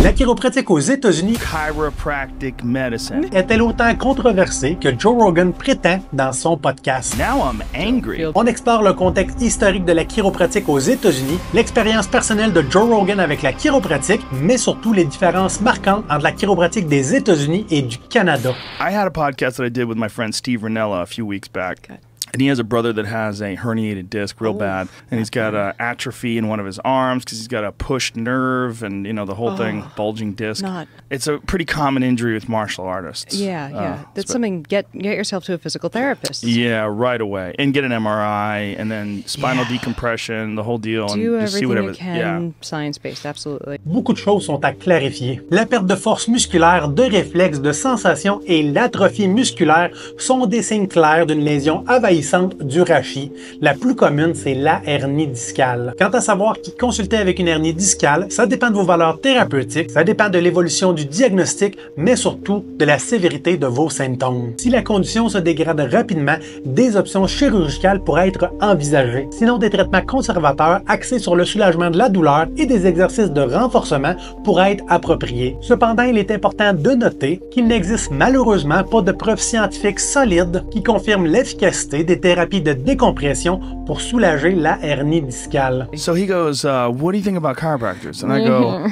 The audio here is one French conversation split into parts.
La chiropratique aux États-Unis Chiropractic medicine. est-elle autant controversée que Joe Rogan prétend dans son podcast? Now I'm angry. On explore le contexte historique de la chiropratique aux États-Unis, l'expérience personnelle de Joe Rogan avec la chiropratique, mais surtout les différences marquantes entre la chiropratique des États-Unis et du Canada. I had a podcast that I did with my friend Steve Ranella a few weeks back. Okay. And he has a brother that has a herniated disc real bad. And he's got atrophy in one of his arms because he's got a pushed nerve and, you know, the whole thing, bulging disc. It's a pretty common injury with martial artists. Yeah. That's something, get yourself to a physical therapist. Yeah, right away. And get an MRI and then spinal decompression, the whole deal. Do and just see whatever. you can, science-based, absolutely. Beaucoup de choses sont à clarifier. La perte de force musculaire, de réflexes, de sensations et l'atrophie musculaire sont des signes clairs d'une lésion envahissante du rachis. La plus commune, c'est la hernie discale. Quant à savoir qui consulter avec une hernie discale, ça dépend de vos valeurs thérapeutiques, ça dépend de l'évolution du diagnostic, mais surtout de la sévérité de vos symptômes. Si la condition se dégrade rapidement, des options chirurgicales pourraient être envisagées. Sinon, des traitements conservateurs axés sur le soulagement de la douleur et des exercices de renforcement pourraient être appropriés. Cependant, il est important de noter qu'il n'existe malheureusement pas de preuves scientifiques solides qui confirment l'efficacité des thérapies de décompression pour soulager la hernie discale. So he goes, what do you think about chiropractors? And I go,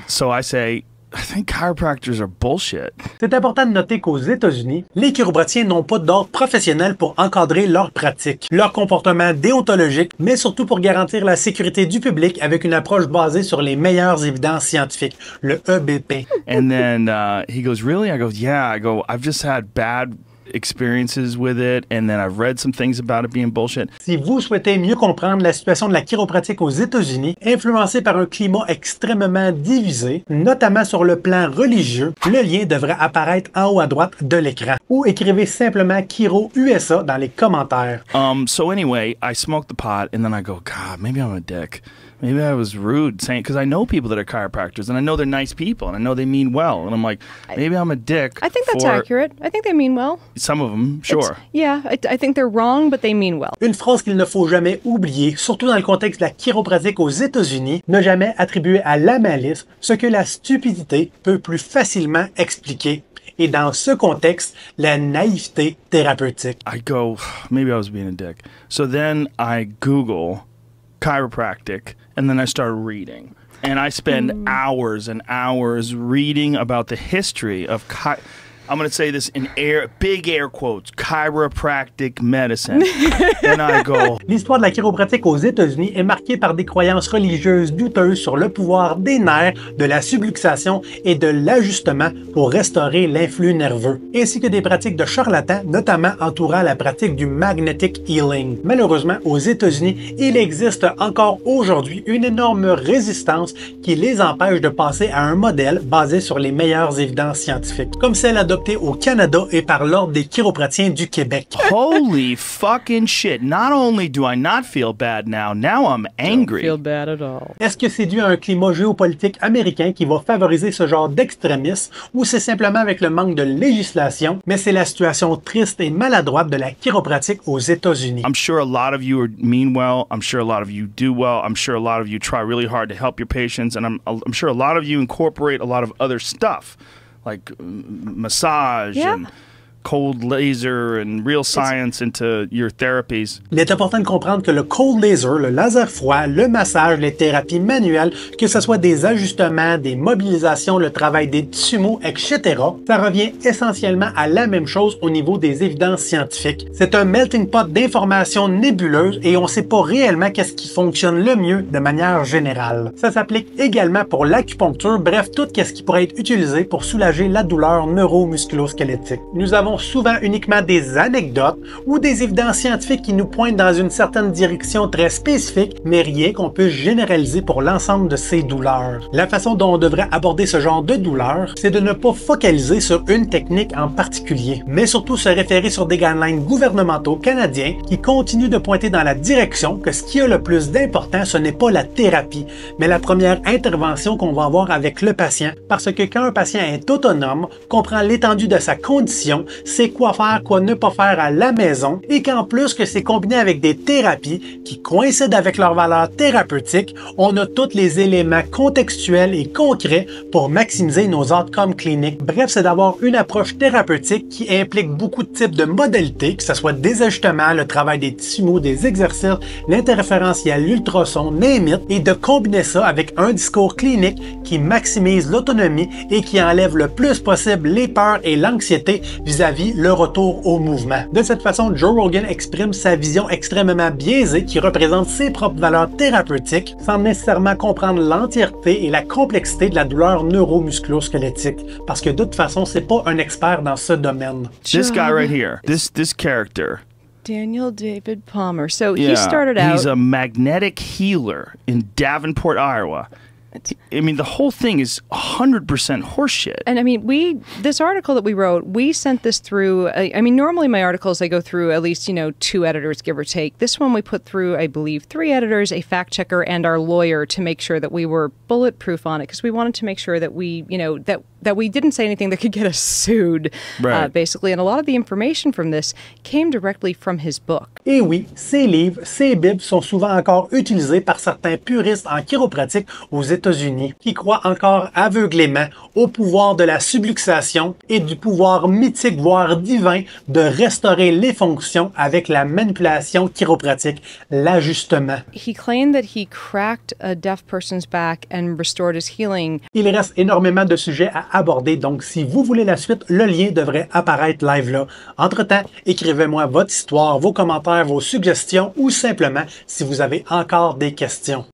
so I say, I think chiropractors are bullshit. C'est important de noter qu'aux États-Unis, les chiropratiens n'ont pas d'ordre professionnel pour encadrer leur pratique, leur comportement déontologique, mais surtout pour garantir la sécurité du public avec une approche basée sur les meilleures évidences scientifiques, le EBP. And then he goes, really? I go, yeah. I go, I've just had bad experiences with it, and then I've read some things about it being bullshit. Si vous souhaitez mieux comprendre la situation de la chiropratique aux États-Unis, influencée par un climat extrêmement divisé, notamment sur le plan religieux, le lien devrait apparaître en haut à droite de l'écran. Ou écrivez simplement Chiro USA dans les commentaires. So anyway, I smoked the pot, and then I go, God, maybe I'm a dick. Maybe I was rude saying, because I know people that are chiropractors and I know they're nice people and I know they mean well. And I'm like, maybe I'm a dick. I think that's accurate. I think they mean well. Some of them, sure. I think they're wrong, but they mean well. Une phrase qu'il ne faut jamais oublier, surtout dans le contexte de la chiropratique aux États-Unis, ne jamais attribuer à la malice ce que la stupidité peut plus facilement expliquer. Et dans ce contexte, la naïveté thérapeutique. I go, maybe I was being a dick. So then I Google chiropractic, and then I start reading. And I spend hours and hours reading about the history of I'm going to say this in big air quotes, chiropractic medicine. And I go... L'histoire de la chiropratique aux États-Unis est marquée par des croyances religieuses douteuses sur le pouvoir des nerfs, de la subluxation et de l'ajustement pour restaurer l'influx nerveux, ainsi que des pratiques de charlatans, notamment entourant la pratique du magnetic healing. Malheureusement, aux États-Unis, il existe encore aujourd'hui une énorme résistance qui les empêche de passer à un modèle basé sur les meilleures évidences scientifiques, comme celle adoptée au Canada et par l'Ordre des chiropratiens du Québec. Holy fucking shit. Not only do I not feel bad now I'm angry. Don't feel bad at all. Est-ce que c'est dû à un climat géopolitique américain qui va favoriser ce genre d'extrémisme ou c'est simplement avec le manque de législation, mais c'est la situation triste et maladroite de la chiropratique aux États-Unis? I'm sure a lot of you mean well. I'm sure a lot of you do well. I'm sure a lot of you try really hard to help your patients, and I'm sure a lot of you incorporate a lot of other stuff. Like massage and cold laser and real science into your therapies. Il est important de comprendre que le cold laser, le laser froid, le massage, les thérapies manuelles, que ce soit des ajustements, des mobilisations, le travail des tissus mous, etc., ça revient essentiellement à la même chose au niveau des évidences scientifiques. C'est un melting pot d'informations nébuleuses et on ne sait pas réellement qu'est-ce qui fonctionne le mieux de manière générale. Ça s'applique également pour l'acupuncture, bref, tout ce qui pourrait être utilisé pour soulager la douleur neuro-musculo-squelettique. Nous avons souvent uniquement des anecdotes ou des évidences scientifiques qui nous pointent dans une certaine direction très spécifique, mais rien qu'on peut généraliser pour l'ensemble de ces douleurs. La façon dont on devrait aborder ce genre de douleur, c'est de ne pas focaliser sur une technique en particulier, mais surtout se référer sur des guidelines gouvernementaux canadiens qui continuent de pointer dans la direction que ce qui a le plus d'important, ce n'est pas la thérapie, mais la première intervention qu'on va avoir avec le patient, parce que quand un patient est autonome, comprend l'étendue de sa condition, c'est quoi faire, quoi ne pas faire à la maison, et qu'en plus que c'est combiné avec des thérapies qui coïncident avec leurs valeurs thérapeutiques, on a tous les éléments contextuels et concrets pour maximiser nos outcomes cliniques. Bref, c'est d'avoir une approche thérapeutique qui implique beaucoup de types de modalités, que ce soit des ajustements, le travail des tissus mous, des exercices, l'interférentiel, l'ultrason, name it, et de combiner ça avec un discours clinique qui maximise l'autonomie et qui enlève le plus possible les peurs et l'anxiété vis-à-vis le retour au mouvement. De cette façon, Joe Rogan exprime sa vision extrêmement biaisée qui représente ses propres valeurs thérapeutiques sans nécessairement comprendre l'entièreté et la complexité de la douleur neuromusculo-squelettique. Parce que de toute façon, c'est pas un expert dans ce domaine. This guy right here, this character. Daniel David Palmer. So he started out. He's a magnetic healer in Davenport, Iowa. I mean, the whole thing is 100% horseshit. And I mean, this article that we wrote, we sent this through, I mean, normally my articles, I go through at least, 2 editors, give or take. This one we put through, I believe, 3 editors, a fact checker, and our lawyer to make sure that we were bulletproof on it, because we wanted to make sure that we, that we didn't say anything that could get us sued, basically. And a lot of the information from this came directly from his book. Et oui, ces livres, ces bibles sont souvent encore utilisés par certains puristes en chiropratique aux États-Unis qui croient encore aveuglément au pouvoir de la subluxation et du pouvoir mythique, voire divin, de restaurer les fonctions avec la manipulation chiropratique, l'ajustement. He claimed that he cracked a deaf person's back and restored his healing. Il reste énormément de sujets à aborder, donc si vous voulez la suite, le lien devrait apparaître live là. Entre-temps, écrivez-moi votre histoire, vos commentaires, vos suggestions ou simplement si vous avez encore des questions.